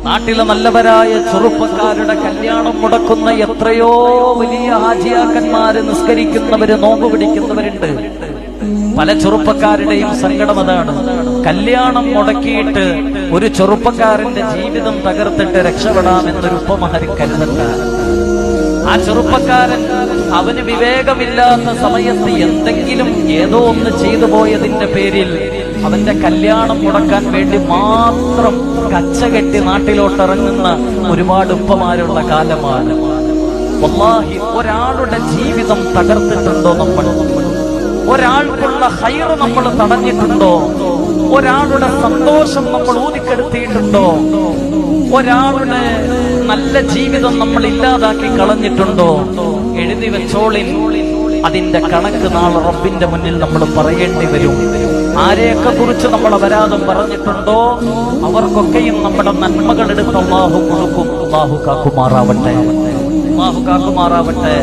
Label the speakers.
Speaker 1: നാട്ടിലെ നല്ലവരായ ചെറുപ്പക്കാരുടെ കല്യാണം മുടക്കുന്ന എത്രയോ വലിയ ഹാജിയാക്കന്മാര്, നിസ്കരിക്കുന്നവര്, നോമ്പ് പിടിക്കുന്നവരുണ്ട്. പല ചെറുപ്പക്കാരുടെയും സങ്കടം അതാണ്. കല്യാണം മുടക്കിയിട്ട് ഒരു ചെറുപ്പക്കാരന്റെ ജീവിതം തകർത്തിട്ട് രക്ഷപ്പെടാമെന്നൊരു ഉപമഹരി കരുതണ്ട. ആ ചെറുപ്പക്കാരൻ അവന് വിവേകമില്ലാത്ത സമയത്ത് എന്തെങ്കിലും ഏതോ ഒന്ന് ചെയ്തു പോയതിന്റെ പേരിൽ അവന്റെ കല്യാണം മുടക്കാൻ വേണ്ടി മാത്രം കച്ചകെട്ടി നാട്ടിലോട്ടിറങ്ങുന്ന ഒരുപാട് ഉപ്പമാരുള്ള കാലമാണ്. വല്ലാഹി, ഒരാളുടെ ജീവിതം തകർത്തിട്ടുണ്ടോ നമ്മൾ? ഒരാൾക്കുള്ള ഹൈർ നമ്മൾ തടഞ്ഞിട്ടുണ്ടോ? ഒരാളുടെ സന്തോഷം നമ്മൾ ഊതിക്കെടുത്തിയിട്ടുണ്ടോ? ഒരാളുടെ നല്ല ജീവിതം നമ്മൾ ഇല്ലാതാക്കി കളഞ്ഞിട്ടുണ്ടോ? എഴുതി വെച്ചോളിൻ, അതിന്റെ കണക്ക് നാളെ റബ്ബിന്റെ മുന്നിൽ നമ്മൾ പറയേണ്ടി വരും. ആരെയൊക്കെ കുറിച്ച് നമ്മൾ അപരാധം പറഞ്ഞിട്ടുണ്ടോ അവർക്കൊക്കെയും നമ്മുടെ നന്മകൾ എടുത്ത് അല്ലാഹു കൊടുക്കും. അല്ലാഹു കാക്കുമാറാവട്ടെ, അല്ലാഹു കാക്കുമാറാവട്ടെ.